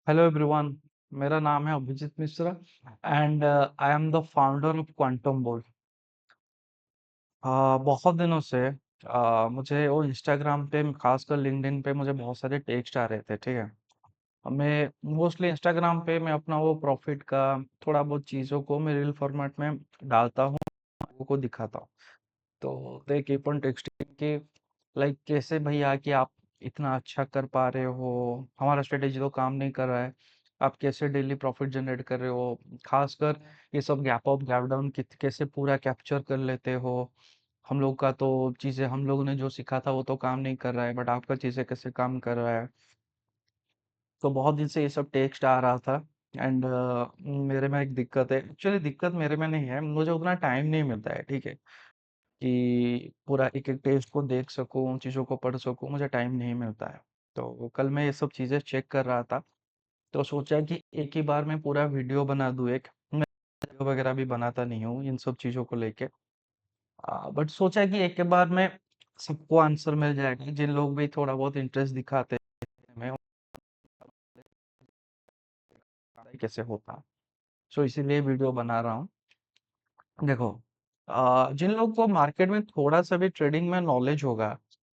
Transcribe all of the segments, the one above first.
Hello everyone. मेरा नाम है Abhijeet Mishra and I am the founder of quantum Bol. बहुत दिनों से मुझे वो इंस्टाग्राम पे खासकर लिंक्डइन पे मुझे बहुत सारे टेक्स्ट आ रहे थे। ठीक है। मैं मोस्टली इंस्टाग्राम पे मैं अपना वो प्रॉफिट का थोड़ा बहुत चीज़ों को मैं रील फॉर्मेट में डालता हूँ, लोगों को दिखाता हूँ। तो दे कीप ऑन टेक्स्टिंग कि लाइक कैसे भैया कि आप इतना अच्छा कर पा रहे हो, हमारा स्ट्रेटेजी तो काम नहीं कर रहा है। आप कैसे डेली प्रॉफिट जनरेट कर रहे हो, खासकर ये सब गैप अप गैप डाउन कैसे पूरा कैप्चर कर लेते हो। हम लोग का तो चीज़ें हम लोगों ने जो सीखा था वो तो काम नहीं कर रहा है, बट आपका चीज़ें कैसे काम कर रहा है। तो बहुत दिन से ये सब टेक्स्ट आ रहा था एंड मेरे में एक दिक्कत है। एक्चुअली दिक्कत मेरे में नहीं है, मुझे उतना टाइम नहीं मिलता है। ठीक है। कि पूरा एक-एक टेक्स्ट को देख सकूँ, चीज़ों को पढ़ सकूँ, मुझे टाइम नहीं मिलता है। तो कल मैं ये सब चीज़ें चेक कर रहा था, तो सोचा कि एक ही बार मैं पूरा वीडियो बना दूँ एक। मैं वीडियो वगैरह भी बनाता नहीं हूँ इन सब चीज़ों को लेके। बट सोचा कि एक के बार में सबको आंसर मिल जाएगा, जिन लोग भी थोड़ा बहुत इंटरेस्ट दिखाते हैं, मैं कैसे होता। सो इसीलिए वीडियो बना रहा हूँ। देखो, जिन लोग को मार्केट में थोड़ा सा भी ट्रेडिंग में नॉलेज होगा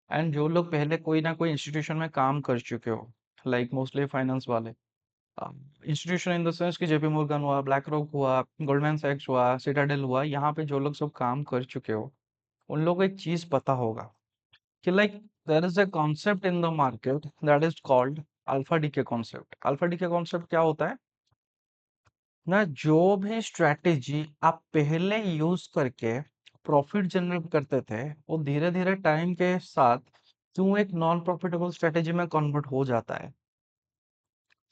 एंड जो लोग पहले कोई ना कोई इंस्टीट्यूशन में काम कर चुके हो, लाइक मोस्टली फाइनेंस वाले इंस्टीट्यूशन इन द सेंस कि जेपी मोर्गन हुआ, ब्लैक रॉक हुआ, गोल्डमैन सैक्स हुआ, सिटाडेल हुआ, यहाँ पे जो लोग सब काम कर चुके हो, उन लोगों को एक चीज पता होगा कि like there is a concept in the market that is called alpha decay concept. Alpha decay concept क्या होता है ना, जो भी स्ट्रेटेजी आप पहले यूज करके प्रॉफिट जनरेट करते थे, वो धीरे धीरे टाइम के साथ क्यों एक नॉन प्रॉफिटेबल स्ट्रेटेजी में कन्वर्ट हो जाता है।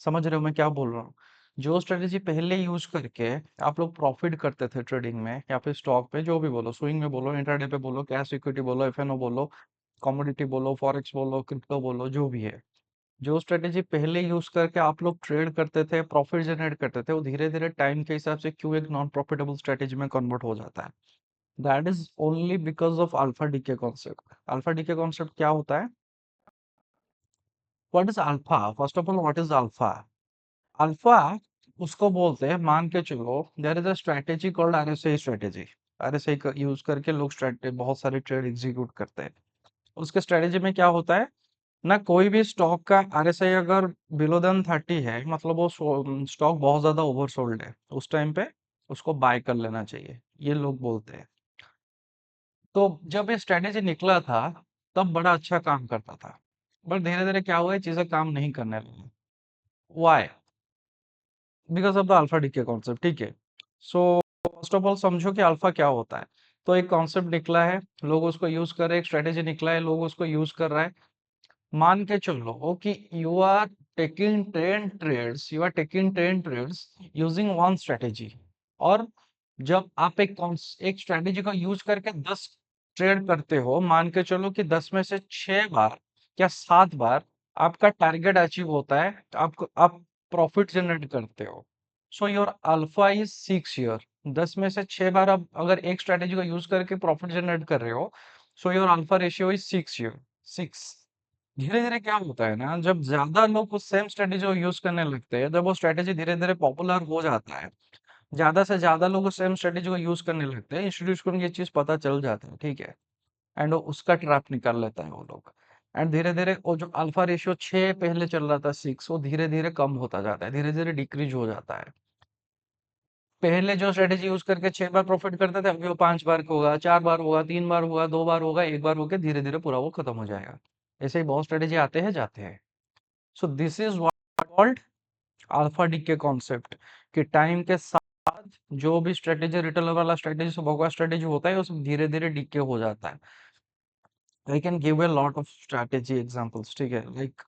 समझ रहे हो मैं क्या बोल रहा हूँ। जो स्ट्रेटेजी पहले यूज करके आप लोग प्रॉफिट करते थे ट्रेडिंग में या फिर स्टॉक पे, जो भी बोलो, स्विंग में बोलो, इंट्राडे पे बोलो, कैश इक्विटी बोलो, एफएनओ बोलो, कमोडिटी बोलो, फॉरेक्स बोलो, क्रिप्टो बोलो, जो भी है, जो स्ट्रेटेजी पहले यूज करके आप लोग ट्रेड करते थे, प्रॉफिट जनरेट करते थे, वो धीरे धीरे टाइम के हिसाब से क्यों एक नॉन प्रॉफिटेबल स्ट्रेटेजी में कन्वर्ट हो जाता है। That is only because of alpha decay concept. Alpha decay concept क्या होता है? What is alpha? First of all, what is alpha? Alpha उसको बोलते हैं, मान के चलो there is a strategy called RSI strategy. RSI का यूज करके लोग स्ट्रेटेजी बहुत सारे ट्रेड एग्जीक्यूट करते हैं। उसके स्ट्रेटेजी में क्या होता है ना, कोई भी स्टॉक का आरएसआई अगर बिलो देन 30 है, मतलब वो स्टॉक बहुत ज्यादा ओवरसोल्ड है, उस टाइम पे उसको बाय कर लेना चाहिए, ये लोग बोलते हैं। तो जब ये स्ट्रेटेजी निकला था, तब बड़ा अच्छा काम करता था, बट धीरे धीरे क्या हुआ, ये चीजें काम नहीं करने लगी। Why? Because of the alpha decay concept. ठीक है। सो फर्स्ट ऑफ ऑल समझो कि अल्फा क्या होता है। तो एक कॉन्सेप्ट निकला है, लोग उसको यूज कर रहे हैं, एक स्ट्रेटेजी निकला है, लोग उसको यूज कर रहे हैं। मान के चलो कि you are taking 10 trades using one strategy. और जब आप एक स्ट्रेटेजी को यूज करके 10 ट्रेड करते हो, मान के चलो कि 10 में से 6 बार या 7 बार आपका टारगेट अचीव होता है, आप प्रॉफिट जनरेट करते हो। So your alpha is 6 year. 10 में से 6 बार आप अगर एक स्ट्रेटेजी को यूज करके प्रॉफिट जनरेट कर रहे हो, so your alpha ratio is 6 year. 6। धीरे धीरे क्या होता है ना, जब ज्यादा लोग उस सेम स्ट्रेटेजी को यूज करने लगते हैं, जब वो स्ट्रेटेजी धीरे धीरे पॉपुलर हो जाता है, ज्यादा से ज्यादा लोग उस सेम स्ट्रेटेजी को यूज करने लगते हैं, इंस्टीट्यूट को ये चीज पता चल जाता है। ठीक है। एंड वो उसका ट्रैप निकाल लेता है वो लोग। एंड धीरे धीरे वो जो अल्फा रेशियो 6 पहले चल रहा था, 6, वो धीरे धीरे कम होता जाता है, धीरे धीरे डिक्रीज हो जाता है। पहले जो स्ट्रेटेजी यूज करके 6 बार प्रॉफिट करते थे, अभी वो 5 बार का होगा, 4 बार होगा, 3 बार होगा, 2 बार होगा, 1 बार होके धीरे धीरे पूरा वो खत्म हो जाएगा। ऐसे ही बहुत स्ट्रेटेजी आते हैं जाते हैं। So this is what called alpha decay concept, कि टाइम के साथ जो भी स्ट्रेटेजी, रिटेल वाला स्ट्रेटेजी, सुबह स्ट्रेटेजी होता है, वो सब धीरे धीरे डीके हो जाता है। I can give a lot of strategy examples. ठीक है। लाइक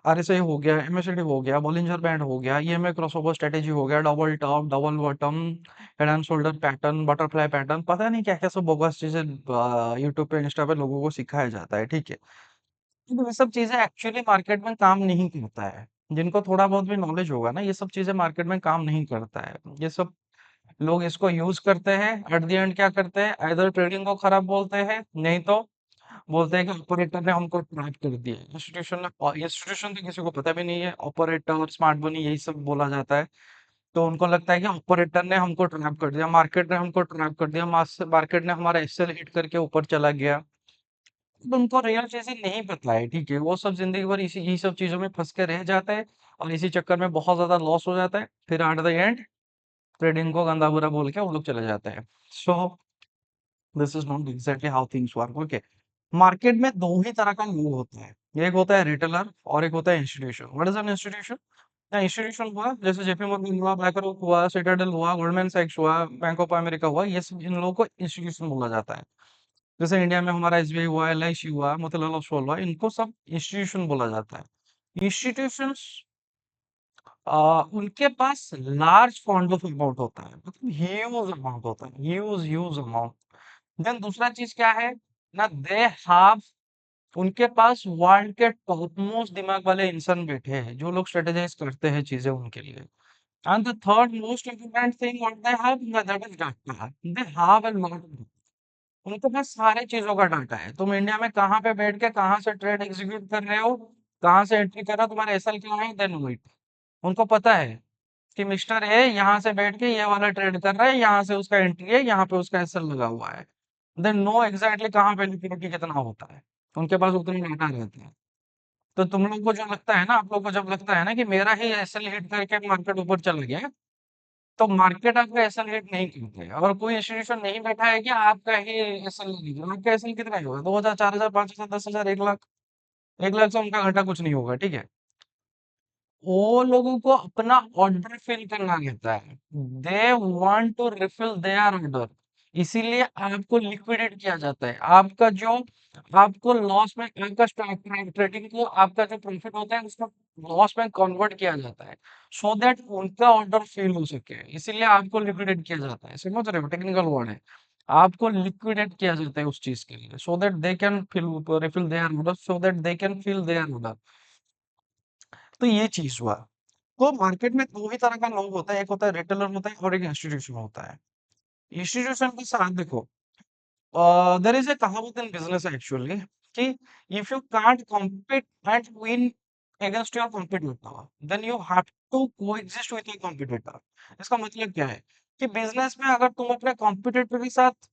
आरएसआई हो गया, एमएससीडी हो गया, बॉलिंजर बैंड हो गया, ईएमए क्रॉसओवर स्ट्रेटेजी हो गया, double top, double bottom, head and shoulder pattern, butterfly pattern, पता नहीं क्या क्या सब बोगस चीजें यूट्यूब पे, इंस्टा पे लोगों को सिखाया जाता है। ठीक है। तो ये सब चीजें एक्चुअली मार्केट में काम नहीं करता है। जिनको थोड़ा बहुत भी नॉलेज होगा ना, ये सब चीजें मार्केट में काम नहीं करता है। ये सब लोग इसको यूज करते हैं, एट द एंड क्या करते हैं, आइदर ट्रेडिंग को खराब बोलते हैं, नहीं तो बोलते हैं कि ऑपरेटर ने हमको ट्रैप कर दिया। इंस्टीट्यूशन तो किसी को पता भी नहीं है, ऑपरेटर, स्मार्ट मनी यही सब बोला जाता है। तो उनको लगता है कि ऑपरेटर ने हमको ट्रैप कर दिया, मार्केट ने हमको ट्रैप कर दिया, मार्केट ने हमारा एसएल हिट करके ऊपर चला गया। तो उनको रियल चीजें नहीं पता है, ठीक है, वो सब जिंदगी भर इसी यही सब चीजों में फंस के रह जाते हैं और इसी चक्कर में बहुत ज्यादा लॉस हो जाता है, फिर एट द एंड ट्रेडिंग को गंदा बुरा बोल के वो लोग चले जाते हैं। So this is not exactly how things work. Okay, market में दो ही तरह का लोग होता है, एक होता है रिटेलर और एक होता है institution. What is an institution? Institution हुआ जैसे जेपी मॉर्गन हुआ, ब्लैकरॉक हुआ, सिटाडेल हुआ, गोल्डमैन सैक्स हुआ, बैंक ऑफ अमेरिका हुआ, ये सब इन लोगों को इंस्टीट्यूशन बोला जाता है। जैसे इंडिया में हमारा एसबीआई हुआ, एलआईसी हुआ, मोतीलाल ओसवाल हुआ, इनको सब इंस्टीट्यूशन बोला जाता है। इंस्टीट्यूशंस उनके पास लार्ज फंड ऑफ अमाउंट होता है, मतलब ह्यूज अमाउंट होता है, ह्यूज ह्यूज अमाउंट। देन दूसरा चीज क्या है ना, दे हैव, उनके पास वर्ल्ड के टॉप मोस्ट दिमाग वाले इंसान बैठे हैं जो लोग स्ट्रेटेजाइज करते हैं चीजें उनके लिए। And the third most important thing what they have, that is data. They have a lot, उनके पास सारे चीजों का डाटा है। तुम इंडिया में कहाँ पे बैठ के कहाँ से ट्रेड एग्जीक्यूट कर रहे हो, कहाँ से एंट्री कर रहे हो, तुम्हारे एसएल क्या है, देन नो इट। उनको पता है कि मिस्टर ए यहाँ से बैठ के ये वाला ट्रेड कर रहा है, यहाँ से उसका एंट्री है, यहाँ पे उसका एसएल लगा हुआ है। देन नो एग्जैक्टली कहाँ पे लिक्विडिटी कितना होता है, उनके पास उतना डाटा रहता है। तो तुम लोग को जो लगता है ना, आप लोग को जब लगता है ना कि मेरा ही एसएल हिट करके मार्केट ऊपर चला गया, तो मार्केट आपका एसएल हिट नहीं करता है और कोई इंस्टीट्यूशन नहीं बैठा है कि आपका ही एसएल लगेगा। आपका एसएल कितना ही होगा, 2000, 4000, 5000, 10,000, 1 लाख। 1 लाख से उनका घंटा कुछ नहीं होगा, ठीक है। वो लोगों को अपना ऑर्डर फिल करना रहता है, they want to refill their order. इसीलिए आपको लिक्विडेट किया जाता है। आपका जो, आपको लॉस में, आपका ट्रेडिंग को आपका जो प्रॉफिट होता है उसको लॉस में कन्वर्ट किया जाता है, सो दैट उनका ऑर्डर फिल हो सके। इसीलिए आपको लिक्विडेट किया जाता है, समझ रहे हो, टेक्निकल वर्ड है। आपको लिक्विडेट किया जाता है उस चीज के लिए, so that they can fill, refill their order, so that they can fill their order. तो ये चीज हुआ। तो मार्केट में दो ही तरह का लोग होता है, एक होता है रिटेलर होता है और एक इंस्टीट्यूशन होता है। इंस्टीट्यूशन के साथ देखो, देयर इज अ कहावत इन बिजनेस एक्चुअली कि if you can't compete and win against your competitor, then you have to coexist with your competitor. इसका मतलब क्या है कि बिजनेस में अगर तुम अपने कॉम्पिटिटर के साथ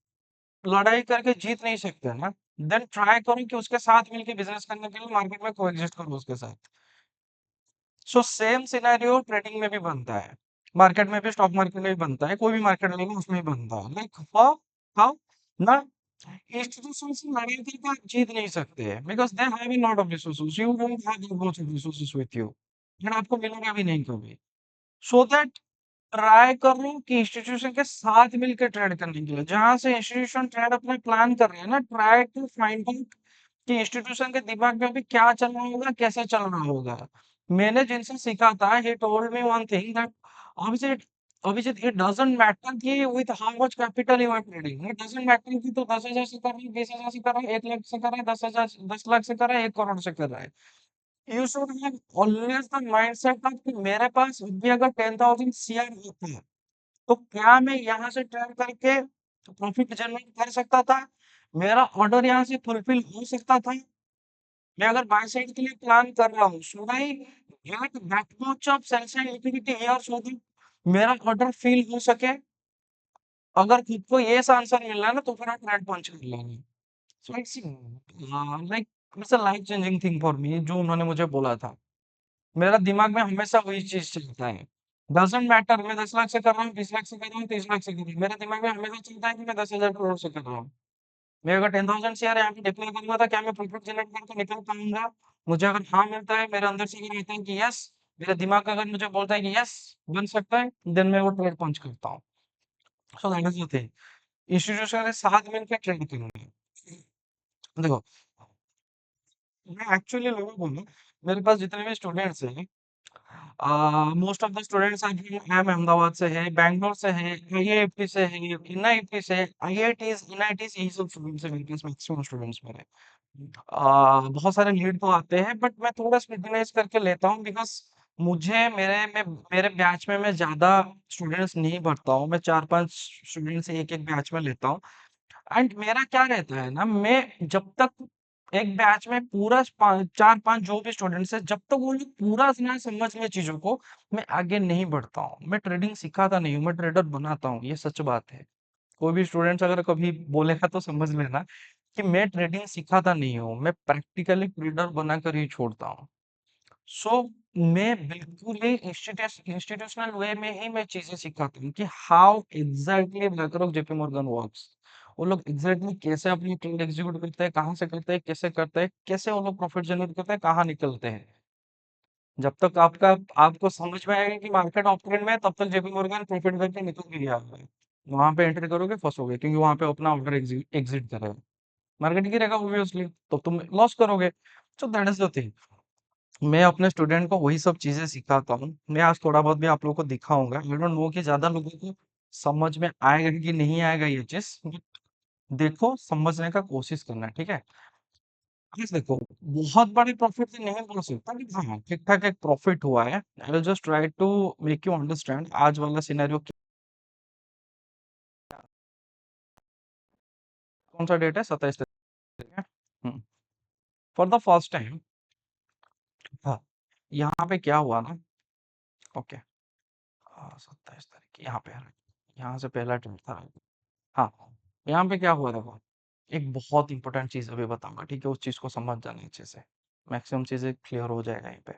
लड़ाई करके जीत नहीं सकते ना, देन ट्राई करो कि उसके साथ मिलकर बिजनेस करने के लिए मार्केट में कोएग्जिस्ट करो उसके साथ। सो सेम सिनेरियो ट्रेडिंग में भी बनता है, मार्केट में भी, स्टॉक मार्केट में भी बनता है, कोई भी मार्केट ले लो उसमें भी बनता है। लाइक हाउ, हाउ ना, इंस्टीट्यूशन से लड़ाई करके आप जीत नहीं सकते because they have a lot of resources, you don't have that much of resources with you, and आपको मिलेगा भी नहीं कभी। सो दैट ट्राई करो कि इंस्टीट्यूशन के साथ मिलकर ट्रेड करने के लिए, जहां से इंस्टीट्यूशन ट्रेड अपना प्लान कर रहे हैं ना, ट्राई टू फाइंड आउट कि इंस्टीट्यूशन के दिमाग में अभी क्या चल रहा होगा, कैसे चल रहा होगा। मैंने जिनसे सीखा था, he told me one thing that Abhijeet, Abhijeet it doesn't matter कि with how much capital you are trading, it doesn't matter कि तू 10,000 से कर रहा है, 20,000 से कर रहा है, 1 लाख से कर रहा है, 10,000, 10 लाख से कर रहा है, 1 करोड़ से कर रहा है। You should have always the mindset of कि मेरे पास अभी अगर 10,000 सीआर होता है तो क्या मैं यहाँ से ट्रेड करके प्रॉफिट जनरेट कर सकता था, मेरा ऑर्डर यहाँ से फुलफिल हो सकता था। मैं अगर बाय साइड के लिए प्लान कर रहा हूँ, should I get that much of sell side liquidity here so that मेरा ऑर्डर फिल हो सके? अगर खुद को ये आंसर मिल रहा है ना, तो फिर आप ट्रेड पंच कर लेंगे। So it's like, it's a life changing thing for me जो उन्होंने मुझे बोला था। मेरा दिमाग में हमेशा वही चीज चलता है, डजेंट मैटर मैं 10 लाख से कर रहा हूँ, 20 लाख से कर रहा हूँ, 30 लाख से कर रहा हूँ, मेरे दिमाग में हमेशा चलता है कि मैं 10,000 करोड़ से कर रहा हूँ। मैं अगर 10,000 शेयर यहाँ पे डिप्लॉय करूंगा तो क्या मैं प्रॉफिट जनरेट करके निकल पाऊंगा? मुझे अगर हाँ मिलता है, मेरे अंदर से अगर आता है कि यस, मेरा दिमाग अगर मुझे बोलता है कि यस बन सकता है, देन मैं वो ट्रेड पंच करता हूँ। So that is the thing, institution के साथ मिलकर ट्रेड करूंगा। देखो, मैं एक्चुअली लोगों को ना, मेरे पास जितने भी स्टूडेंट्स हैं, मोस्ट ऑफ द स्टूडेंट्स अभी हम अहमदाबाद से है, बैंगलोर से है, आईआईएफटी से है, एनआईटी से, आईआईटीज, एनआईटीज, यही सब स्टूडेंट्स हैं मेरे पास, मैक्सिमम स्टूडेंट्स मेरे। बहुत सारे लीड तो आते हैं बट मैं थोड़ा स्क्रूटिनाइज करके लेता हूँ बिकॉज मुझे मेरे बैच में मैं ज्यादा स्टूडेंट्स नहीं भरता हूँ, मैं 4-5 स्टूडेंट्स एक एक बैच में लेता हूँ। एंड मेरा क्या रहता है ना, मैं जब तक एक बैच में पूरा 4-5 जो भी स्टूडेंट्स है, जब तक वो लोग पूरा ना समझ ले चीजों को, मैं आगे नहीं बढ़ता हूँ। मैं ट्रेडिंग सिखाता नहीं हूँ, मैं ट्रेडर बनाता हूँ, ये सच बात है। कोई भी स्टूडेंट्स अगर कभी बोलेगा तो समझ लेना कि मैं ट्रेडिंग सिखाता नहीं हूँ, मैं प्रैक्टिकली ट्रेडर बनाकर ही छोड़ता हूँ। सो मैं बिल्कुल ही इंस्टीट्यूशनल वे में ही मैं चीजें सिखाता हूँ कि how exactly BlackRock JP Morgan works. वो लोग एग्जैक्टली कैसे अपनी ट्रेड एग्जीक्यूट करते हैं, कहाँ से करते हैं, कैसे करते हैं, कैसे वो लोग प्रॉफिट जनरेट करते हैं, कहाँ निकलते हैं। जब तक आपको समझ में आएगा कि मार्केट अपट्रेंड में है, तब तक JP Morgan प्रॉफिट करके निकल भी गया है। वहां पे एंट्री करोगे फंसोगे, क्योंकि वहां पे अपना ऑर्डर एग्जिट करेगा। मार्केट गिरेगा ऑब्वियसली, तो तुम लॉस करोगे। So that is the thing. मैं अपने स्टूडेंट को वही सब चीजें सिखाता हूँ। मैं आज थोड़ा बहुत भी आप लोगों को दिखाऊंगा। आई डोंट नो कि ज्यादा लोगों को समझ में आएगा कि नहीं आएगा ये चीज, बट देखो समझने का कोशिश करना, ठीक है। प्लीज देखो, बहुत बड़े प्रॉफिट से नहीं बोल सकता, लेकिन हाँ ठीक ठाक एक प्रॉफिट हुआ है। I will just try to make you understand आज वाला सिनेरियो। कौन सा डेट है? 27 तारीख है। फॉर द फर्स्ट टाइम, हाँ, यहाँ पे क्या हुआ ना। ओके, 27 तारीख यहाँ पे है। यहाँ से पहला ट्रेड था। हाँ, यहाँ पे क्या हुआ देखो, एक बहुत इंपॉर्टेंट चीज़ अभी बताऊँगा, ठीक है? उस चीज़ को समझ जाना अच्छे से, मैक्सिमम चीज़ें क्लियर हो जाएगा यहीं पे।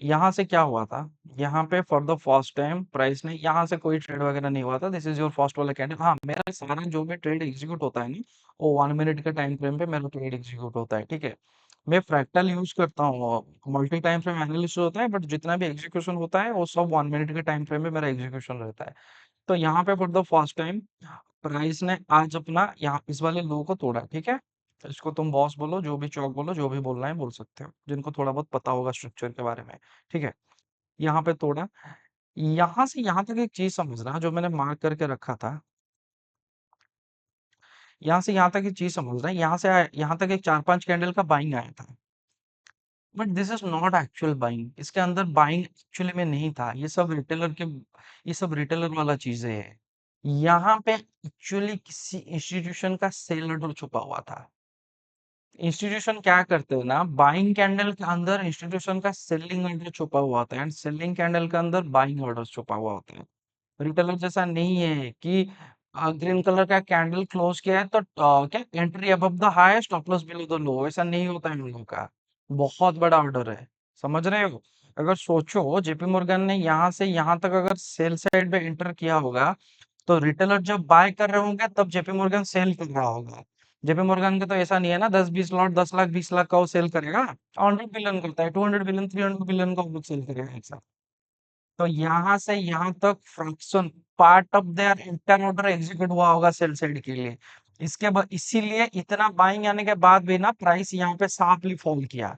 यहाँ से क्या हुआ था, यहाँ पे for the first time price ने यहाँ से कोई ट्रेड वगैरह नहीं हुआ था। दिस इज़ योर फर्स्ट वाला कैंडल। हाँ, मेरा सारा जो भी ट्रेड एग्ज़ीक्यूट होता है ना, वो 1 मिनट के टाइम फ्रेम पे मेरा ट्रेड एग्ज़ीक्यूट होता है, ठीक है? मैं फ्रैक्टल यूज़ करता हूँ, मल्टी टाइम फ्रेम एनालिसिस होता है, बट जितना भी एग्ज़ीक्यूशन होता है, वो सब 1 मिनट के टाइम फ्रेम में मेरा एग्ज़ीक्यूशन रहता है। तो यहाँ पे for the first time price ने आज अपना यहाँ इस वाले लो को तोड़ा, ठीक है। तो इसको तुम बॉस बोलो, जो भी चौक बोलो, जो भी बोलना है बोल सकते हो, जिनको थोड़ा बहुत पता होगा स्ट्रक्चर के बारे में, ठीक है। यहाँ पे तोड़ा, यहाँ से यहाँ तक एक चीज समझना जो मैंने मार्क करके रखा था। यहाँ से यहाँ तक एक चीज समझना, यहाँ से यहाँ तक एक 4-5 कैंडल का बाइंग आया था, but this is not actual buying. इसके अंदर बाइंग एक्चुअली में नहीं था। ये सब रिटेलर वाला चीजें है। यहाँ पे एक्चुअली किसी इंस्टीट्यूशन का सेल ऑर्डर छुपा हुआ था। इंस्टीट्यूशन क्या करते हैं ना, बाइंग कैंडल के अंदर इंस्टीट्यूशन का सेलिंग ऑर्डर छुपा हुआ होता है, एंड सेलिंग कैंडल के अंदर बाइंग ऑर्डर छुपा हुआ होता है। रिटेलर जैसा नहीं है कि ग्रीन कलर का कैंडल क्लोज किया है तो क्या entry above the high, stop loss below the low, ऐसा नहीं होता है इन लोगों का। बहुत बड़ा ऑर्डर है, समझ रहे हो। अगर सोचो जेपी मोर्गन ने यहाँ से यहाँ तक अगर सेल साइड पे एंटर किया होगा, तो रिटेलर जब बाय कर रहे होंगे तब जेपी मोर्गन सेल कर रहा होगा। जेपी मोर्गन का तो ऐसा नहीं है ना, 10-20 लॉट, 10 लाख 20 लाख का वो सेल करेगा। 100 बिलियन करता है, 200 बिलियन, 300 बिलियन का वो लोग सेल करेगा एक साथ। तो यहाँ से यहाँ तक fraction part of their inter order execute हुआ होगा सेल साइड के लिए। इसके बाद इसीलिए इतना बाइंग आने के बाद भी ना प्राइस यहाँ पे शार्पली फॉल किया,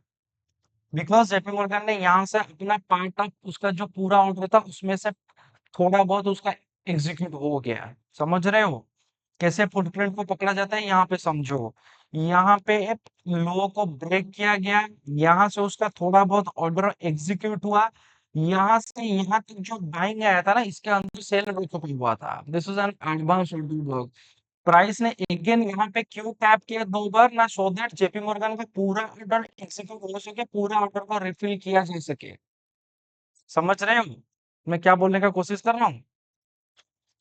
बिकॉज जेपी मोर्गन ने यहाँ से अपना पार्ट ऑफ उसका जो पूरा ऑर्डर था उसमें से थोड़ा बहुत उसका एग्जीक्यूट हो गया। समझ रहे हो कैसे फुटप्रिंट को पकड़ा जाता है? यहाँ पे समझो, यहाँ पे लो को ब्रेक किया गया, यहाँ से उसका थोड़ा बहुत ऑर्डर एग्जीक्यूट हुआ, यहाँ से यहाँ तक जो बाइंग आया था ना, इसके अंदर सेल रुक हुआ था। This is an advance block. Price ने अगेन यहाँ पे क्यों टैप किया 2 बार ना, सो दैट जेपी मोर्गन का पूरा ऑर्डर एग्जीक्यूट हो सके, पूरा ऑर्डर को रिफिल किया जा सके। समझ रहे हो मैं क्या बोलने का कोशिश कर रहा हूँ?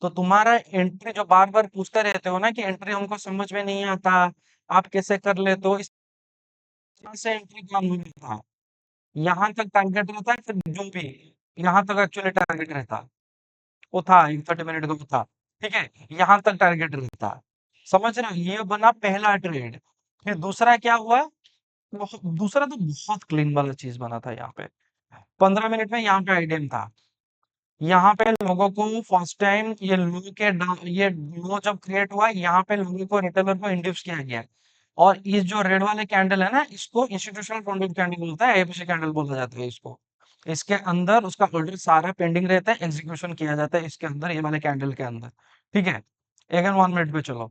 तो तुम्हारा एंट्री जो बार बार पूछते रहते हो ना कि एंट्री हमको समझ में नहीं आता, आप कैसे कर लेते हो, इस तरह से एंट्री काम नहीं रहता। यहाँ तक टारगेट रहता है, फिर जो भी यहाँ तक एक्चुअली टारगेट रहता, वो था एक 30 मिनट का वो था, ठीक है। यहाँ तक टारगेट रहता, समझ रहे हो। ये बना पहला ट्रेड। फिर दूसरा क्या हुआ, दूसरा तो बहुत क्लीन वाला चीज बना था यहाँ पे। 15 मिनट में यहाँ पे आइडियम था। यहाँ पे लोगों को फर्स्ट टाइम ये लो जब क्रिएट हुआ, यहाँ पे लोगों को रिटेलर को इंड्यूस किया गया। और इस जो रेड वाले कैंडल है ना, इसको इंस्टीट्यूशनल फाउंडेड कैंडल बोलता है, एपीसी कैंडल बोला जाता है इसको। इसके अंदर उसका ऑर्डर सारा पेंडिंग रहता है, एग्जीक्यूशन किया जाता है इसके अंदर, ये वाले कैंडल के अंदर, ठीक है। अगेन 1 मिनट पे चलो,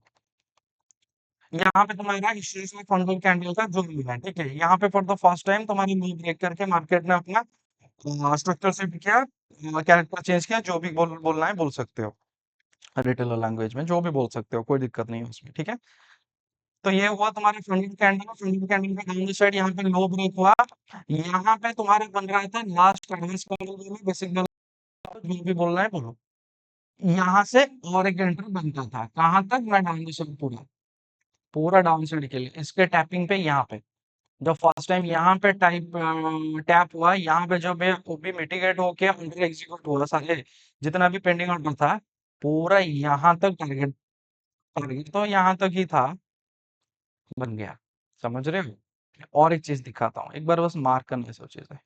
यहाँ पे तुम्हारा इंस्टीट्यूशनल फाउंडेड कैंडल का जो भी है, ठीक है। यहाँ पे फॉर द फर्स्ट टाइम तुम्हारी नी ब्रेक करके मार्केट ने अपना स्ट्रक्चर शिफ्ट किया, कैरेक्टर चेंज किया, जो भी बोलना है बोल सकते हो, रिटेलर लैंग्वेज में जो भी बोल सकते हो, कोई दिक्कत नहीं है उसमें, ठीक है। तो ये हुआ तुम्हारा फ्रंट कैंडल। फ्रंट कैंडल का डाउन साइड यहाँ पे लो ब्रेक हुआ। यहाँ पे तुम्हारा बन रहा था लास्ट टारगेट कैंडल, बेसिक जो भी बोलना है बोलो। यहाँ से और एक एंट्री बनता था कहाँ तक, मैं डाउन साइड पूरा पूरा डाउन साइड के लिए इसके टैपिंग पे यहाँ पे जब फर्स्ट टाइम यहाँ पे टैप हुआ, यहाँ पे जब वो भी मिटिगेट होके अंडर एग्जीक्यूट हुआ, सारे जितना भी पेंडिंग ऑर्डर था पूरा यहाँ तक टारगेट, टारगेट तो यहाँ तक ही था, बन गया। समझ रहे हो? और एक चीज दिखाता हूँ, एक बार बस मार्क करने से चीज है।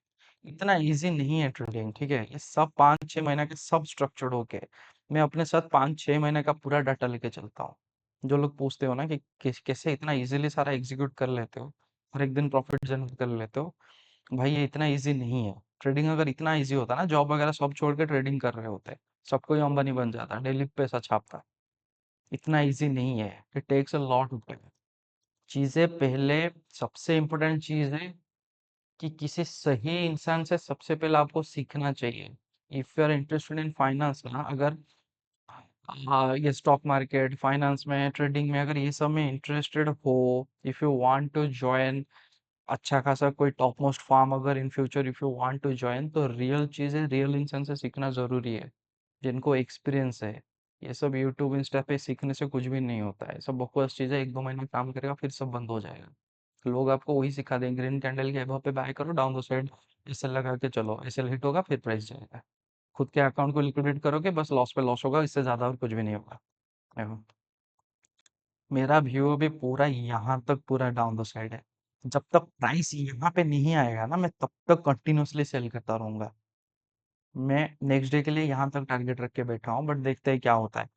इतना इजी नहीं है ट्रेडिंग, ठीक है? ये सब 5-6 महीने के सब स्ट्रक्चर्ड होके, मैं अपने साथ 5-6 महीने का पूरा डाटा लेके चलता हूँ। जो लोग पूछते हो ना कि कैसे इतना इजीली सारा एग्जीक्यूट कर लेते हो, हर एक दिन प्रॉफिट जनरेट कर लेते हो, भाई ये इतना इजी नहीं है। ट्रेडिंग अगर इतना इजी होता ना, जॉब वगैरह सब छोड़ के ट्रेडिंग कर रहे होते, सब कोई अंबानी बन जाता, डेली पैसा छापता। इतना इजी नहीं है, it takes a lot of time. चीजें पहले, सबसे इम्पोर्टेंट चीज है कि किसी सही इंसान से सबसे पहले आपको सीखना चाहिए। If you are interested in finance ना, अगर हाँ ये स्टॉक मार्केट, फाइनेंस में, ट्रेडिंग में, अगर ये सब में इंटरेस्टेड हो, if you want to join अच्छा खासा कोई टॉप मोस्ट फार्म, अगर in future if you want to join, तो रियल चीजें रियल इंसान से सीखना जरूरी है, जिनको एक्सपीरियंस है। ये सब यूट्यूब इंस्टा पे सीखने से कुछ भी नहीं होता है, सब बकवास चीजें, 1-2 महीना काम करेगा फिर सब बंद हो जाएगा। लोग आपको वही सिखा देंगे, ग्रीन कैंडल के अबव पे बाय करो, डाउन द साइड ऐसे लगा के चलो, ऐसे हिट होगा फिर प्राइस जाएगा। खुद के अकाउंट को लिक्विडेट करोगे, बस लॉस पे लॉस होगा, इससे ज्यादा और कुछ भी नहीं होगा। देखो, मेरा व्यू भी पूरा यहाँ तक पूरा डाउन द साइड है। जब तक प्राइस यहाँ पे नहीं आएगा ना, मैं तब तक कंटिन्यूअसली सेल करता रहूंगा। मैं नेक्स्ट डे के लिए यहाँ तक टारगेट रख के बैठा हूँ, बट देखते हैं क्या होता है।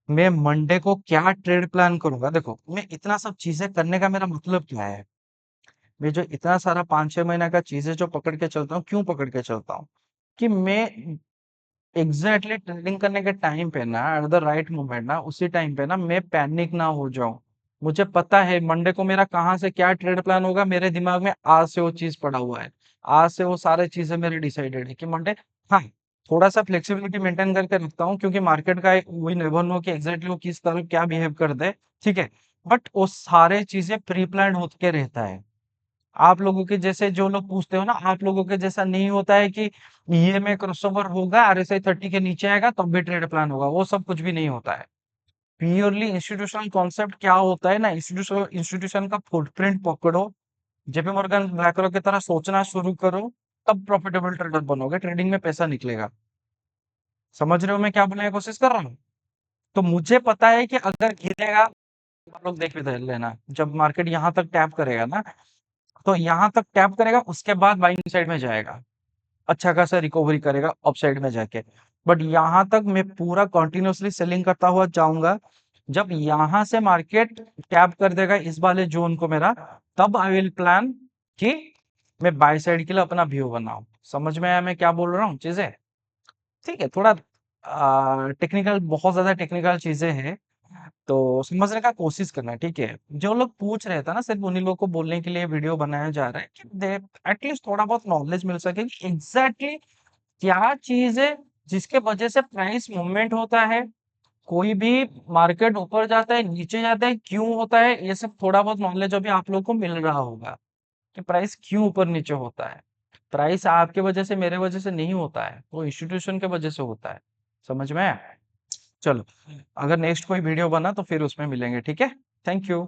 मैं मंडे को क्या ट्रेड प्लान करूंगा, देखो मैं इतना सब चीजें करने का मेरा मतलब क्या है। मैं जो इतना सारा 5-6 महीना का चीजें जो पकड़ के चलता हूँ, क्यों पकड़ के चलता हूँ? कि मैं एग्जैक्टली ट्रेडिंग करने के टाइम पे ना, एट द राइट मोमेंट ना, उसी टाइम पे ना मैं पैनिक ना हो जाऊं। मुझे पता है मंडे को मेरा कहाँ से क्या ट्रेड प्लान होगा, मेरे दिमाग में आज से वो चीज पड़ा हुआ है। आज से वो सारे चीजें मेरे डिसाइडेड है कि मंडे, हाँ, थोड़ा सा फ्लेक्सिबिलिटी मेंटेन करके रखता हूँ, क्योंकि मार्केट का वही नेवर नो कि एग्जैक्टली वो किस तरह क्या बिहेव कर दे, ठीक है? बट वो सारे चीजें प्री प्लान होके रहता है। आप लोगों के जैसे जो लोग पूछते हो ना, आप लोगों के जैसा नहीं होता है कि ईएमए क्रॉसओवर होगा, आरएसआई 30 के नीचे आएगा तब भी ट्रेड प्लान होगा, वो सब कुछ भी नहीं होता है। प्योरली इंस्टीट्यूशनल कॉन्सेप्ट क्या होता है ना, इंस्टीट्यूशन इंस्टीट्यूशन का फुटप्रिंट पकड़ो, जेपी मॉर्गन ब्लैकरॉक की तरह सोचना शुरू करो, तब प्रॉफिटेबल ट्रेडर बनोगे, ट्रेडिंग में पैसा निकलेगा। समझ रहे हो मैं क्या बोलने की कोशिश कर रहा हूँ? तो मुझे पता है कि अगर गिरेगा, आप लोग देख भी लेना, जब मार्केट यहाँ तक टैप करेगा ना, तो यहाँ तक टैप करेगा, उसके बाद बाइंग साइड में जाएगा, अच्छा खासा रिकवरी करेगा अपसाइड में जाके। बट यहाँ तक मैं पूरा कंटिन्यूअसली सेलिंग करता हुआ जाऊंगा। जब यहाँ से मार्केट टैप कर देगा इस वाले जोन को मेरा, तब आई विल प्लान कि मैं बाय साइड के लिए अपना व्यू बनाऊं। समझ में आया मैं क्या बोल रहा हूँ चीजें? ठीक है, थोड़ा टेक्निकल, बहुत ज्यादा टेक्निकल चीजें हैं, तो समझने का कोशिश करना, ठीक है? जो लोग पूछ रहे थे ना, सिर्फ उन्हीं लोगों को बोलने के लिए वीडियो बनाया जा रहा है कि दे एटलीस्ट थोड़ा बहुत नॉलेज मिल सके कि एग्जैक्टली क्या चीज है जिसके वजह से प्राइस मूवमेंट होता है, कोई भी मार्केट ऊपर जाता है, नीचे जाता है, क्यों होता है, ये सब थोड़ा बहुत नॉलेज अभी आप लोग को मिल रहा होगा कि प्राइस क्यों ऊपर नीचे होता है। प्राइस आपके वजह से, मेरे वजह से नहीं होता है, वो इंस्टीट्यूशन के वजह से होता है। समझ में आया? चलो, अगर नेक्स्ट कोई वीडियो बना तो फिर उसमें मिलेंगे, ठीक है? Thank you.